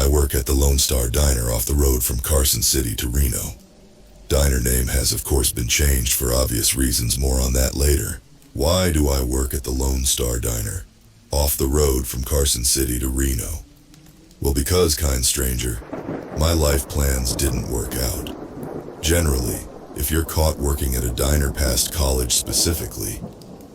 work at the Lone Star Diner off the road from Carson City to Reno. Diner name has of course been changed for obvious reasons, more on that later. Why do I work at the Lone Star Diner, off the road from Carson City to Reno? Well, because, kind stranger, my life plans didn't work out. Generally, if you're caught working at a diner past college specifically,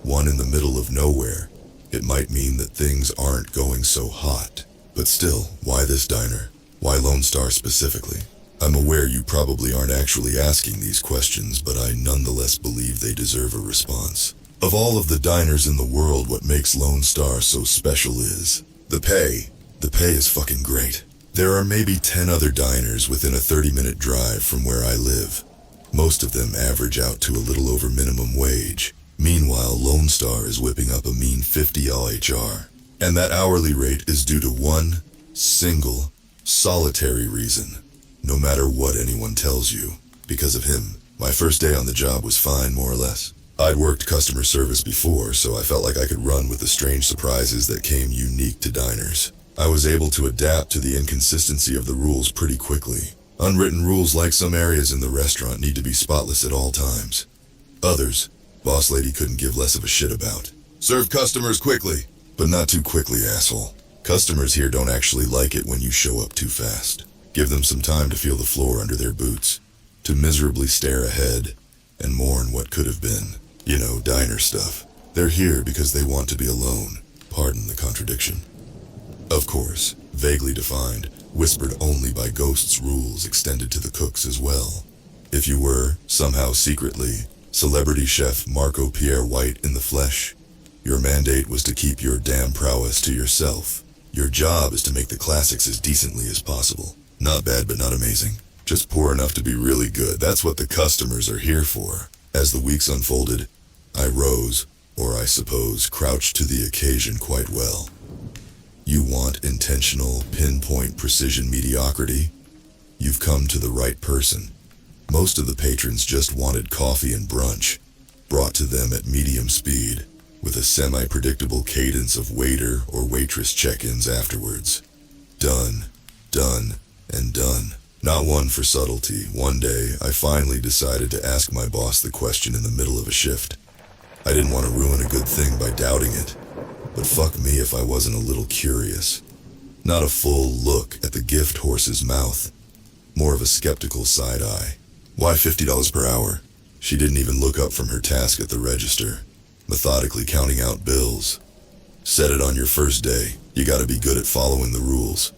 one in the middle of nowhere, it might mean that things aren't going so hot. But still, why this diner? Why Lone Star specifically? I'm aware you probably aren't actually asking these questions, but I nonetheless believe they deserve a response. Of all of the diners in the world, what makes Lone Star so special is the pay. The pay is fucking great. There are maybe 10 other diners within a 30-minute drive from where I live. Most of them average out to a little over minimum wage. Meanwhile, Lone Star is whipping up a mean 50 LHR. And that hourly rate is due to one single, solitary reason. No matter what anyone tells you, because of him. My first day on the job was fine, more or less. I'd worked customer service before, so I felt like I could run with the strange surprises that came unique to diners. I was able to adapt to the inconsistency of the rules pretty quickly. Unwritten rules like some areas in the restaurant need to be spotless at all times. Others, boss lady couldn't give less of a shit about. Serve customers quickly, but not too quickly, asshole. Customers here don't actually like it when you show up too fast. Give them some time to feel the floor under their boots, to miserably stare ahead and mourn what could have been. You know, diner stuff. They're here because they want to be alone. Pardon the contradiction. Of course, vaguely defined, whispered only by ghosts rules extended to the cooks as well. If you were, somehow secretly, celebrity chef Marco Pierre White in the flesh, your mandate was to keep your damn prowess to yourself. Your job is to make the classics as decently as possible. Not bad, but not amazing. Just poor enough to be really good. That's what the customers are here for. As the weeks unfolded, I rose, or I suppose crouched to the occasion quite well. You want intentional, pinpoint precision mediocrity? You've come to the right person. Most of the patrons just wanted coffee and brunch, brought to them at medium speed, with a semi-predictable cadence of waiter or waitress check-ins afterwards. Done, and done. Not one for subtlety. One day, I finally decided to ask my boss the question in the middle of a shift. I didn't want to ruin a good thing by doubting it, but fuck me if I wasn't a little curious. Not a full look at the gift horse's mouth, more of a skeptical side eye. Why $50 per hour? She didn't even look up from her task at the register, methodically counting out bills. Set it on your first day. You gotta be good at following the rules.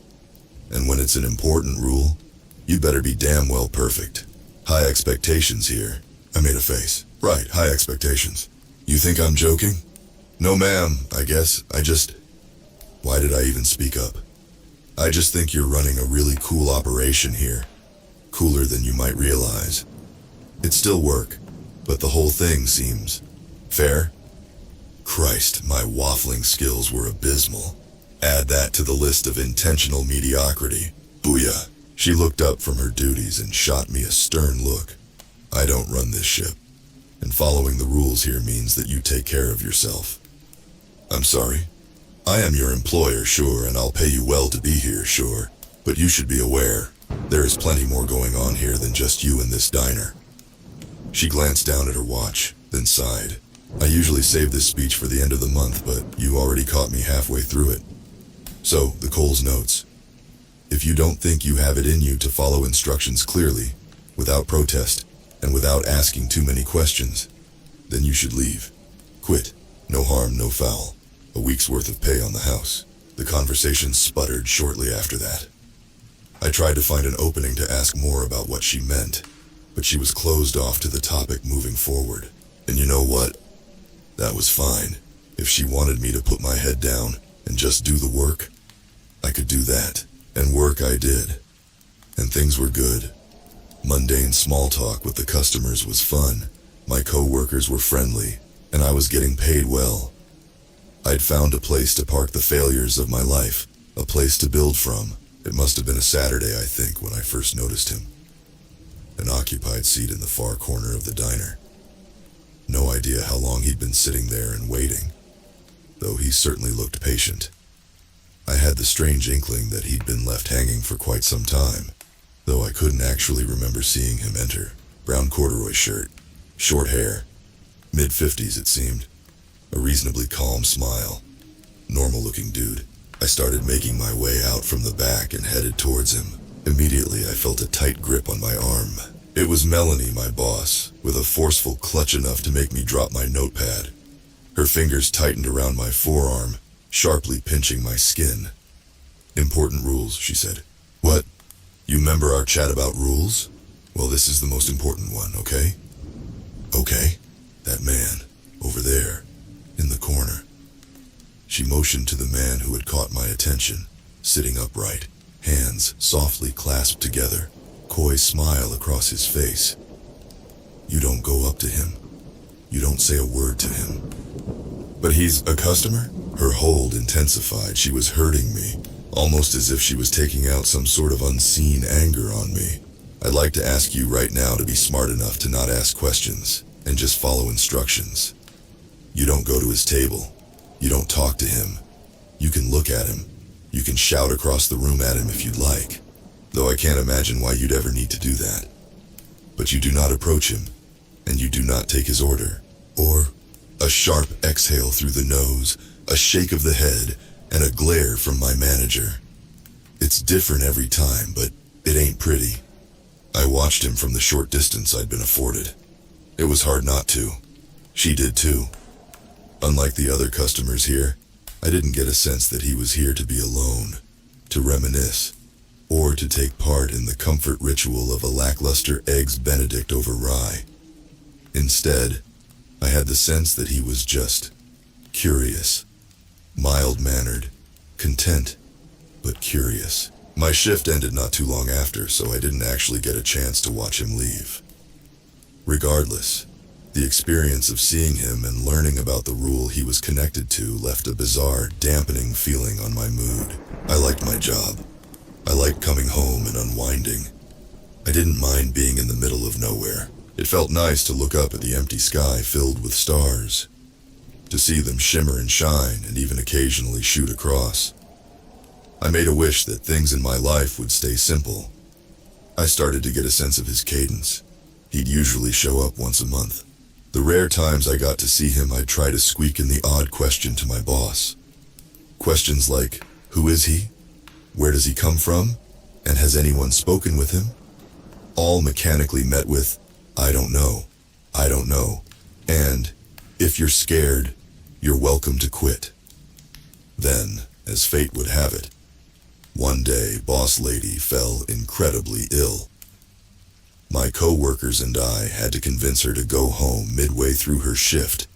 And when it's an important rule, you better be damn well perfect. High expectations here. I made a face. Right, high expectations. You think I'm joking? No ma'am, I guess. Why did I even speak up? I just think you're running a really cool operation here. Cooler than you might realize. It's still work, but the whole thing seems fair. Christ, my waffling skills were abysmal. Add that to the list of intentional mediocrity. Booyah. She looked up from her duties and shot me a stern look. I don't run this ship, and following the rules here means that you take care of yourself. I'm sorry. I am your employer, sure, and I'll pay you well to be here, sure, but you should be aware, there is plenty more going on here than just you and this diner. She glanced down at her watch, then sighed. I usually save this speech for the end of the month, but you already caught me halfway through it. So, the Cole's notes. If you don't think you have it in you to follow instructions clearly, without protest, and without asking too many questions, then you should leave. Quit. No harm, no foul. A week's worth of pay on the house. The conversation sputtered shortly after that. I tried to find an opening to ask more about what she meant, but she was closed off to the topic moving forward. And you know what? That was fine. If she wanted me to put my head down and just do the work, I could do that. And work I did. And things were good. Mundane small talk with the customers was fun. My co-workers were friendly, and I was getting paid well. I'd found a place to park the failures of my life, a place to build from. It must have been a Saturday, I think, when I first noticed him. An occupied seat in the far corner of the diner. No idea how long he'd been sitting there and waiting, though he certainly looked patient. I had the strange inkling that he'd been left hanging for quite some time, though I couldn't actually remember seeing him enter. Brown corduroy shirt, short hair, mid-50s it seemed, a reasonably calm smile. Normal-looking dude. I started making my way out from the back and headed towards him. Immediately, I felt a tight grip on my arm. It was Melanie, my boss, with a forceful clutch enough to make me drop my notepad. Her fingers tightened around my forearm, sharply pinching my skin. "Important rules," she said. "What? You remember our chat about rules? Well, this is the most important one, okay?" "Okay." "That man, over there, in the corner." She motioned to the man who had caught my attention, sitting upright, hands softly clasped together, coy smile across his face. "You don't go up to him. You don't say a word to him." "But he's a customer?" Her hold intensified. She was hurting me, almost as if she was taking out some sort of unseen anger on me. "I'd like to ask you right now to be smart enough to not ask questions, and just follow instructions. You don't go to his table. You don't talk to him. You can look at him. You can shout across the room at him if you'd like, though I can't imagine why you'd ever need to do that. But you do not approach him, and you do not take his order, or a sharp exhale through the nose, a shake of the head, and a glare from my manager. It's different every time, but it ain't pretty. I watched him from the short distance I'd been afforded. It was hard not to. She did too. Unlike the other customers here, I didn't get a sense that he was here to be alone, to reminisce, or to take part in the comfort ritual of a lackluster Eggs Benedict over rye. Instead, I had the sense that he was just curious, mild-mannered, content, but curious. My shift ended not too long after, so I didn't actually get a chance to watch him leave. Regardless, the experience of seeing him and learning about the rule he was connected to left a bizarre, dampening feeling on my mood. I liked my job. I liked coming home and unwinding. I didn't mind being in the middle of nowhere. It felt nice to look up at the empty sky filled with stars, to see them shimmer and shine and even occasionally shoot across. I made a wish that things in my life would stay simple. I started to get a sense of his cadence. He'd usually show up once a month. The rare times I got to see him, I'd try to squeak in the odd question to my boss. Questions like, who is he? Where does he come from? And has anyone spoken with him? All mechanically met with, I don't know, and, if you're scared, you're welcome to quit. Then, as fate would have it, one day Boss Lady fell incredibly ill. My co-workers and I had to convince her to go home midway through her shift,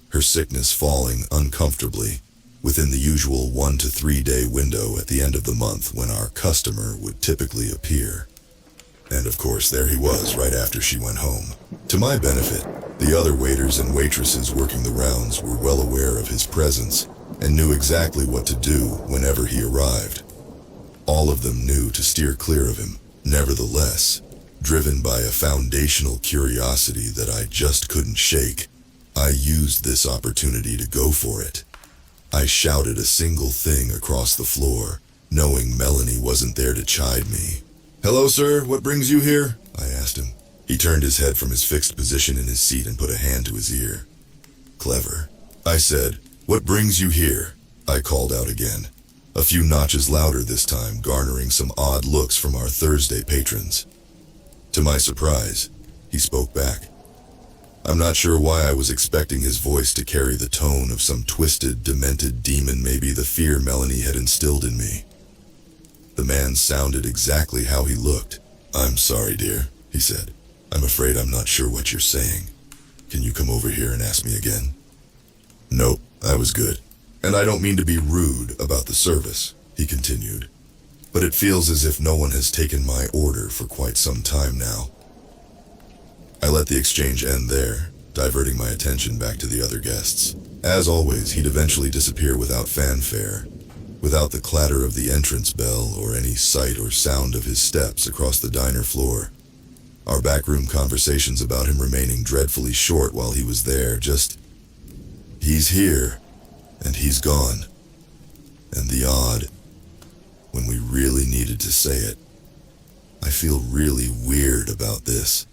her sickness falling uncomfortably within the usual 1 to 3 day window at the end of the month when our customer would typically appear. And of course, there he was right after she went home. To my benefit, the other waiters and waitresses working the rounds were well aware of his presence and knew exactly what to do whenever he arrived. All of them knew to steer clear of him. Nevertheless, driven by a foundational curiosity that I just couldn't shake, I used this opportunity to go for it. I shouted a single thing across the floor, knowing Melanie wasn't there to chide me. "Hello, sir, what brings you here?" I asked him. He turned his head from his fixed position in his seat and put a hand to his ear. "Clever." I said, "What brings you here?" I called out again, a few notches louder this time, garnering some odd looks from our Thursday patrons. To my surprise, he spoke back. I'm not sure why I was expecting his voice to carry the tone of some twisted, demented demon, maybe the fear Melanie had instilled in me. The man sounded exactly how he looked. "I'm sorry, dear," he said. "I'm afraid I'm not sure what you're saying. Can you come over here and ask me again?" "Nope, I was good. And I don't mean to be rude about the service," he continued, "but it feels as if no one has taken my order for quite some time now." I let the exchange end there, diverting my attention back to the other guests. As always, he'd eventually disappear without fanfare, without the clatter of the entrance bell or any sight or sound of his steps across the diner floor. Our backroom conversations about him remaining dreadfully short while he was there, just, he's here, and he's gone. And the odd, wanted to say it. I feel really weird about this.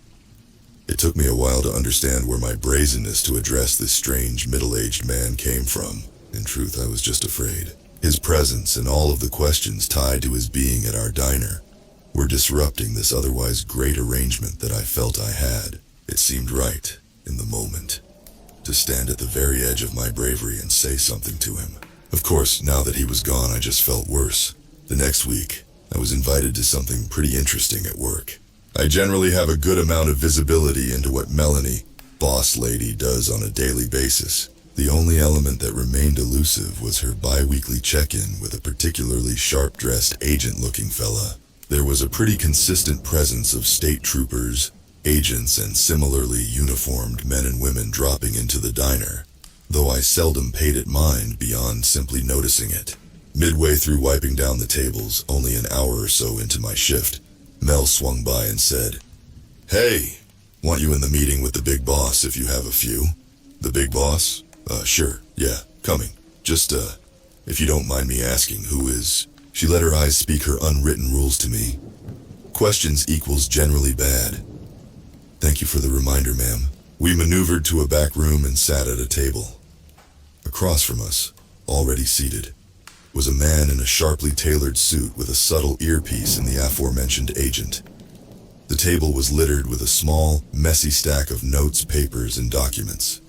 It took me a while to understand where my brazenness to address this strange middle-aged man came from. In truth, I was just afraid. His presence and all of the questions tied to his being at our diner were disrupting this otherwise great arrangement that I felt I had. It seemed right, in the moment, to stand at the very edge of my bravery and say something to him. Of course, now that he was gone, I just felt worse. The next week, I was invited to something pretty interesting at work. I generally have a good amount of visibility into what Melanie, boss lady, does on a daily basis. The only element that remained elusive was her bi-weekly check-in with a particularly sharp-dressed agent-looking fella. There was a pretty consistent presence of state troopers, agents, and similarly uniformed men and women dropping into the diner, though I seldom paid it mind beyond simply noticing it. Midway through wiping down the tables, only an hour or so into my shift, Mel swung by and said, "Hey, want you in the meeting with the big boss if you have a few." "The big boss? Sure, yeah, coming. Just, if you don't mind me asking, who is..." She let her eyes speak her unwritten rules to me. Questions equals generally bad. "Thank you for the reminder, ma'am." We maneuvered to a back room and sat at a table. Across from us, already seated, was a man in a sharply tailored suit with a subtle earpiece in the aforementioned agent. The table was littered with a small, messy stack of notes, papers, and documents.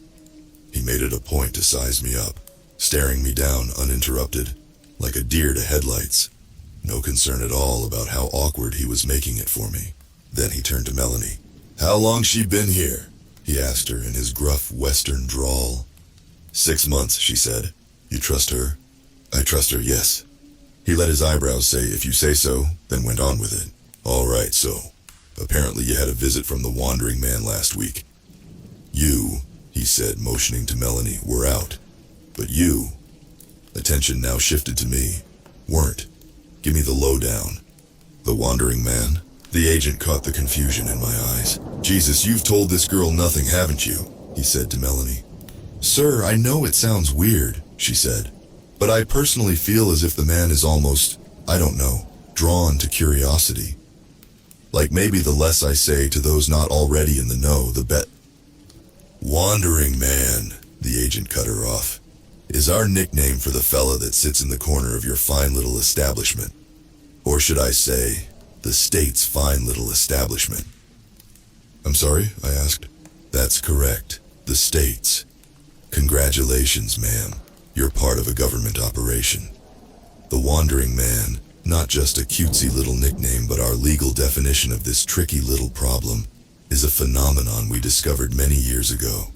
He made it a point to size me up, staring me down uninterrupted, like a deer to headlights, no concern at all about how awkward he was making it for me. Then he turned to Melanie. "How long she been here?" he asked her in his gruff western drawl. 6 months, she said. "You trust her?" "I trust her, yes." He let his eyebrows say, "If you say so," then went on with it. "All right, so, apparently you had a visit from the wandering man last week. You," he said, motioning to Melanie, "were out. But you," attention now shifted to me, "weren't. Give me the lowdown." "The wandering man?" The agent caught the confusion in my eyes. "Jesus, you've told this girl nothing, haven't you?" he said to Melanie. "Sir, I know it sounds weird," she said, "but I personally feel as if the man is almost, I don't know, drawn to curiosity. Like maybe the less I say to those not already in the know, the bet." "Wandering man," the agent cut her off, "is our nickname for the fella that sits in the corner of your fine little establishment. Or should I say, the state's fine little establishment." "I'm sorry?" I asked. "That's correct. The state's. Congratulations, ma'am. You're part of a government operation. The wandering man, not just a cutesy little nickname but our legal definition of this tricky little problem, is a phenomenon we discovered many years ago.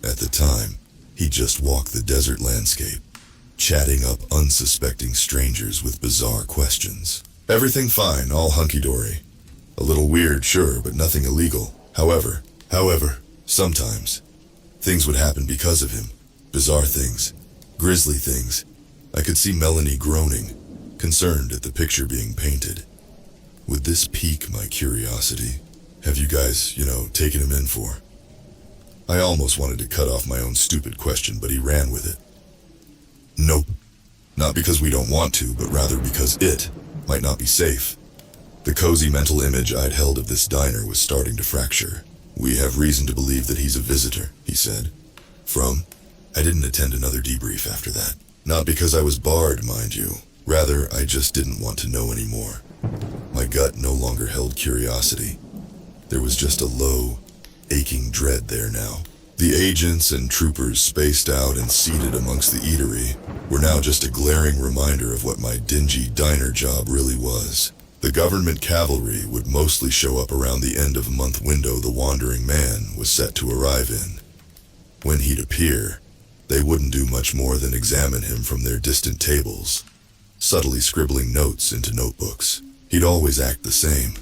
At the time, he just walked the desert landscape, chatting up unsuspecting strangers with bizarre questions. Everything fine, all hunky-dory. A little weird, sure, but nothing illegal. However, sometimes, things would happen because of him. Bizarre things. Grisly things. I could see Melanie groaning, concerned at the picture being painted. Would this pique my curiosity? "Have you guys, taken him in for?" I almost wanted to cut off my own stupid question, but he ran with it. "Nope. Not because we don't want to, but rather because it might not be safe." The cozy mental image I'd held of this diner was starting to fracture. "We have reason to believe that he's a visitor," he said. "From?" I didn't attend another debrief after that. Not because I was barred, mind you. Rather, I just didn't want to know anymore. My gut no longer held curiosity. There was just a low, aching dread there now. The agents and troopers spaced out and seated amongst the eatery were now just a glaring reminder of what my dingy diner job really was. The government cavalry would mostly show up around the end-of-month window the wandering man was set to arrive in. When he'd appear, they wouldn't do much more than examine him from their distant tables, subtly scribbling notes into notebooks. He'd always act the same.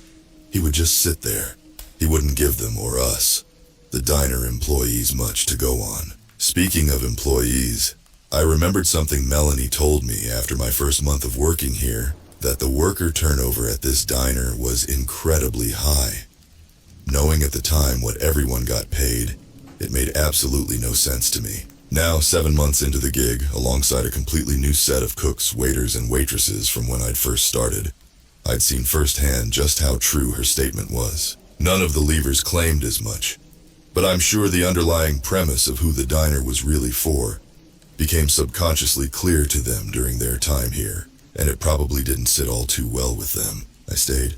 He would just sit there. He wouldn't give them, or us, the diner employees, much to go on. Speaking of employees, I remembered something Melanie told me after my first month of working here, that the worker turnover at this diner was incredibly high. Knowing at the time what everyone got paid, it made absolutely no sense to me. Now, 7 months into the gig, alongside a completely new set of cooks, waiters, and waitresses from when I'd first started, I'd seen firsthand just how true her statement was. None of the leavers claimed as much, but I'm sure the underlying premise of who the diner was really for became subconsciously clear to them during their time here, and it probably didn't sit all too well with them. I stayed,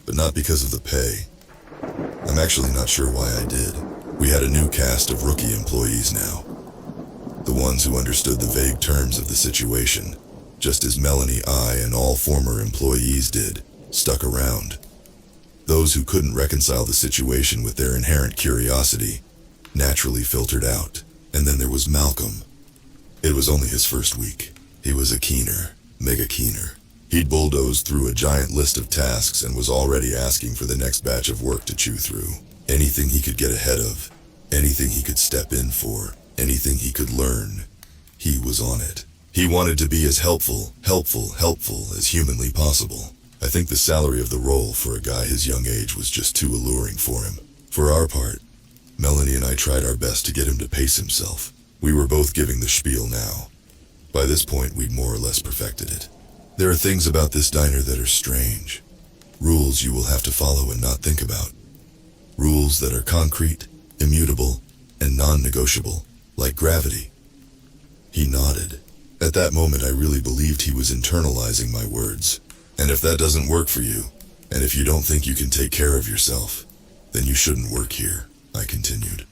but not because of the pay. I'm actually not sure why I did. We had a new cast of rookie employees now. The ones who understood the vague terms of the situation, just as Melanie, I, and all former employees did, stuck around. Those who couldn't reconcile the situation with their inherent curiosity naturally filtered out. And then there was Malcolm. It was only his first week. He was a keener, mega keener. He'd bulldozed through a giant list of tasks and was already asking for the next batch of work to chew through. Anything he could get ahead of, anything he could step in for, anything he could learn, he was on it. He wanted to be as helpful as humanly possible. I think the salary of the role for a guy his young age was just too alluring for him. For our part, Melanie and I tried our best to get him to pace himself. We were both giving the spiel now. By this point, we'd more or less perfected it. There are things about this diner that are strange. Rules you will have to follow and not think about. Rules that are concrete, immutable, and non-negotiable, like gravity. He nodded. At that moment, I really believed he was internalizing my words. And if that doesn't work for you, and if you don't think you can take care of yourself, then you shouldn't work here, I continued.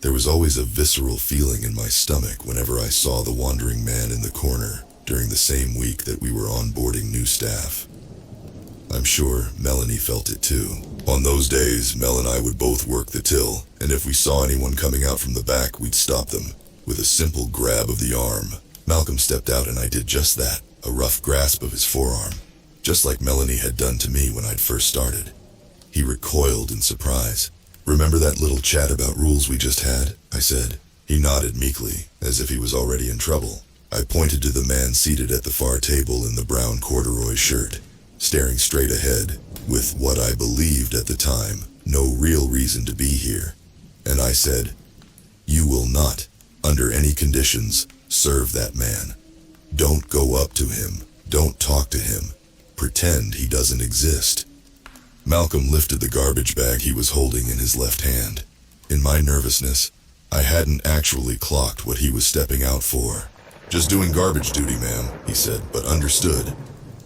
There was always a visceral feeling in my stomach whenever I saw the wandering man in the corner during the same week that we were onboarding new staff. I'm sure Melanie felt it too. On those days, Mel and I would both work the till, and if we saw anyone coming out from the back, we'd stop them with a simple grab of the arm. Malcolm stepped out and I did just that, a rough grasp of his forearm, just like Melanie had done to me when I'd first started. He recoiled in surprise. "Remember that little chat about rules we just had?" I said. He nodded meekly, as if he was already in trouble. I pointed to the man seated at the far table in the brown corduroy shirt, staring straight ahead, with what I believed at the time, no real reason to be here. And I said, "You will not, under any conditions, serve that man. Don't go up to him. Don't talk to him. Pretend he doesn't exist." Malcolm lifted the garbage bag he was holding in his left hand. In my nervousness, I hadn't actually clocked what he was stepping out for. "Just doing garbage duty, ma'am," he said, but understood.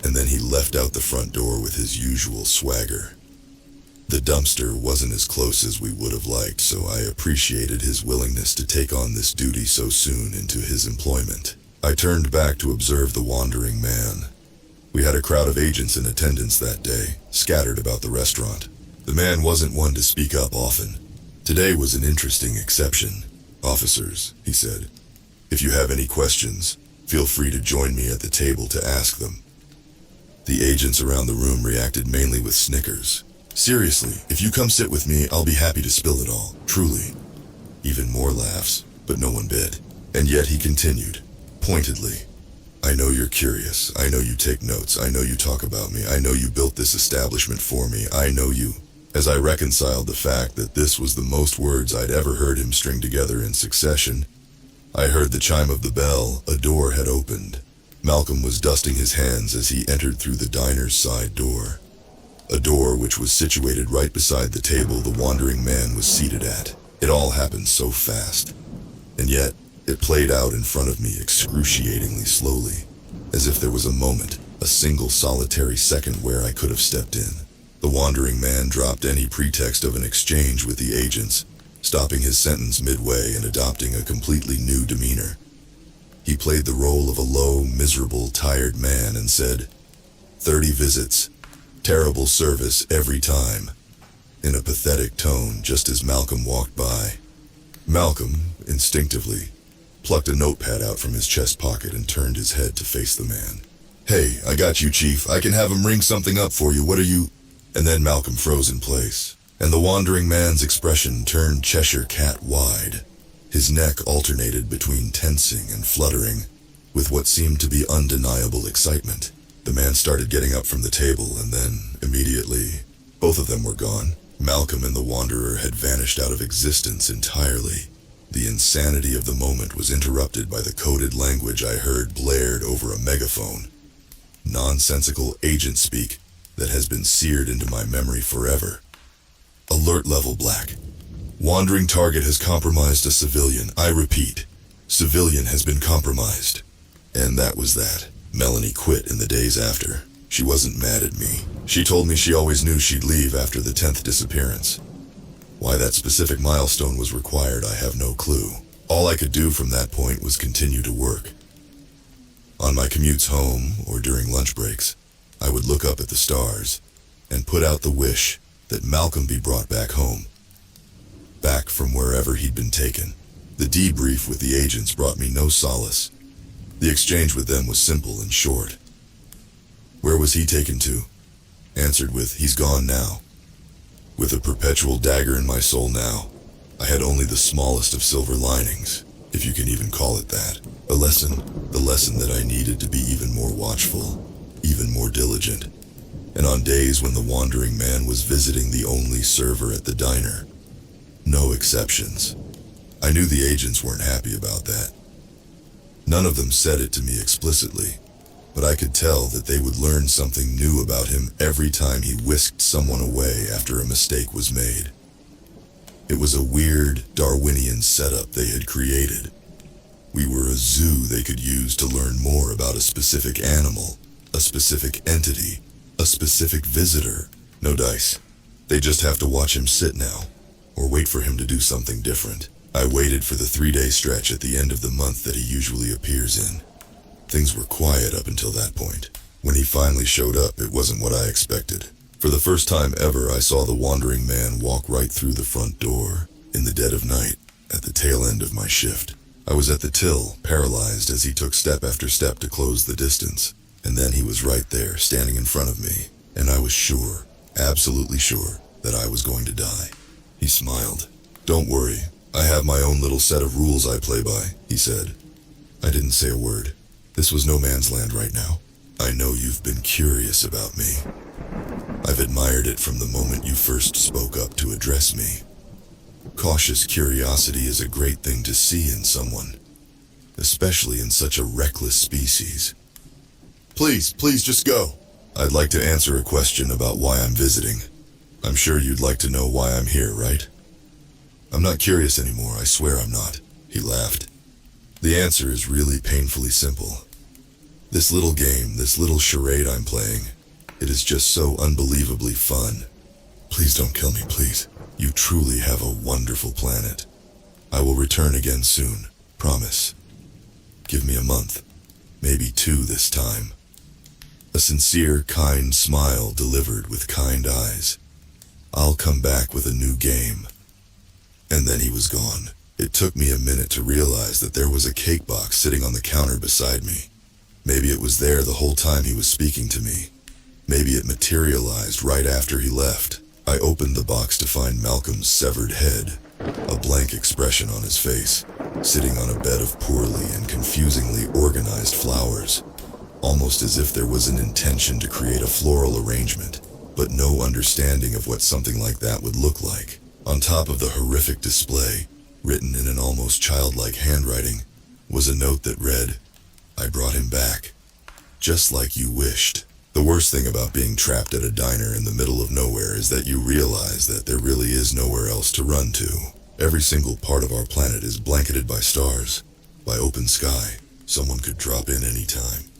And then he left out the front door with his usual swagger. The dumpster wasn't as close as we would have liked, so I appreciated his willingness to take on this duty so soon into his employment. I turned back to observe the wandering man. We had a crowd of agents in attendance that day, scattered about the restaurant. The man wasn't one to speak up often. Today was an interesting exception. "Officers," he said, "if you have any questions, feel free to join me at the table to ask them." The agents around the room reacted mainly with snickers. "Seriously, if you come sit with me, I'll be happy to spill it all, truly." Even more laughs, but no one bid. And yet he continued, pointedly, "I know you're curious. I know you take notes. I know you talk about me. I know you built this establishment for me. I know you." As I reconciled the fact that this was the most words I'd ever heard him string together in succession, I heard the chime of the bell. A door had opened. Malcolm was dusting his hands as he entered through the diner's side door. A door which was situated right beside the table the wandering man was seated at. It all happened so fast. And yet, it played out in front of me excruciatingly slowly, as if there was a moment, a single solitary second where I could have stepped in. The wandering man dropped any pretext of an exchange with the agents, stopping his sentence midway and adopting a completely new demeanor. He played the role of a low, miserable, tired man and said, 30 visits, terrible service every time," in a pathetic tone just as Malcolm walked by. Malcolm, instinctively, plucked a notepad out from his chest pocket and turned his head to face the man. "Hey, I got you, Chief. I can have him ring something up for you. What are you—" And then Malcolm froze in place, and the wandering man's expression turned Cheshire cat wide. His neck alternated between tensing and fluttering, with what seemed to be undeniable excitement. The man started getting up from the table, and then, immediately, both of them were gone. Malcolm and the Wanderer had vanished out of existence entirely. The insanity of the moment was interrupted by the coded language I heard blared over a megaphone. nonsensical agent speak that has been seared into my memory forever. Alert level black. Wandering target has compromised a civilian. I repeat, civilian has been compromised. And that was that. Melanie quit in the days after. She wasn't mad at me. She told me she always knew she'd leave after the 10th disappearance. Why that specific milestone was required, I have no clue. All I could do from that point was continue to work. On my commutes home, or during lunch breaks, I would look up at the stars and put out the wish that Malcolm be brought back home. Back from wherever he'd been taken. The debrief with the agents brought me no solace. The exchange with them was simple and short. Where was he taken to? Answered with, he's gone now. With a perpetual dagger in my soul now, I had only the smallest of silver linings, if you can even call it that. The lesson that I needed to be even more watchful, even more diligent. And on days when the wandering man was visiting the only server at the diner, no exceptions. I knew the agents weren't happy about that. None of them said it to me explicitly, but I could tell that they would learn something new about him every time he whisked someone away after a mistake was made. It was a weird, Darwinian setup they had created. We were a zoo they could use to learn more about a specific animal, a specific entity, a specific visitor. No dice. They just have to watch him sit now, or wait for him to do something different. I waited for the 3-day stretch at the end of the month that he usually appears in. Things were quiet up until that point. When he finally showed up, it wasn't what I expected. For the first time ever, I saw the wandering man walk right through the front door, in the dead of night, at the tail end of my shift. I was at the till, paralyzed as he took step after step to close the distance. And then he was right there, standing in front of me, and I was sure, absolutely sure, that I was going to die. He smiled. Don't worry, I have my own little set of rules I play by, he said. I didn't say a word. This was no man's land right now. I know you've been curious about me. I've admired it from the moment you first spoke up to address me. Cautious curiosity is a great thing to see in someone, especially in such a reckless species. Please just go. I'd like to answer a question about why I'm visiting. I'm sure you'd like to know why I'm here, right? I'm not curious anymore, I swear I'm not. He laughed. The answer is really painfully simple. This little game, this little charade I'm playing, it is just so unbelievably fun. Please don't kill me, please. You truly have a wonderful planet. I will return again soon, promise. Give me a month, maybe 2 this time. A sincere, kind smile delivered with kind eyes. I'll come back with a new game. And then he was gone. It took me a minute to realize that there was a cake box sitting on the counter beside me. Maybe it was there the whole time he was speaking to me. Maybe it materialized right after he left. I opened the box to find Malcolm's severed head, a blank expression on his face, sitting on a bed of poorly and confusingly organized flowers, almost as if there was an intention to create a floral arrangement, but no understanding of what something like that would look like. On top of the horrific display, written in an almost childlike handwriting, was a note that read, I brought him back, just like you wished. The worst thing about being trapped at a diner in the middle of nowhere is that you realize that there really is nowhere else to run to. Every single part of our planet is blanketed by stars, by open sky. Someone could drop in any time.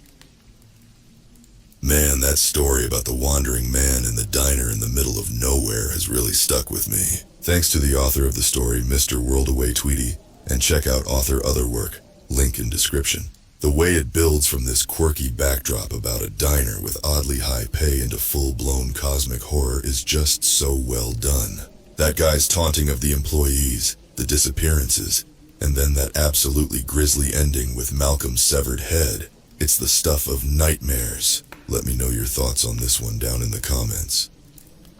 Man, that story about the wandering man in the diner in the middle of nowhere has really stuck with me. Thanks to the author of the story, Mr. Worldaway Tweety, and check out author other work, link in description. The way it builds from this quirky backdrop about a diner with oddly high pay into full-blown cosmic horror is just so well done. That guy's taunting of the employees, the disappearances, and then that absolutely grisly ending with Malcolm's severed head. It's the stuff of nightmares. Let me know your thoughts on this one down in the comments.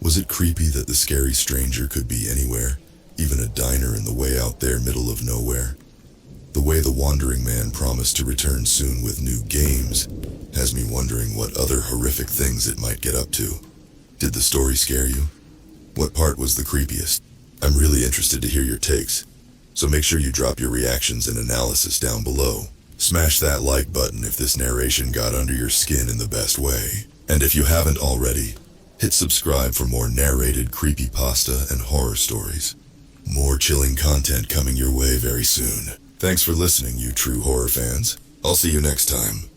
Was it creepy that the scary stranger could be anywhere, even a diner in the way out there middle of nowhere? The way the wandering man promised to return soon with new games has me wondering what other horrific things it might get up to. Did the story scare you? What part was the creepiest? I'm really interested to hear your takes, so make sure you drop your reactions and analysis down below. Smash that like button if this narration got under your skin in the best way. And if you haven't already, hit subscribe for more narrated creepypasta and horror stories. More chilling content coming your way very soon. Thanks for listening, you true horror fans. I'll see you next time.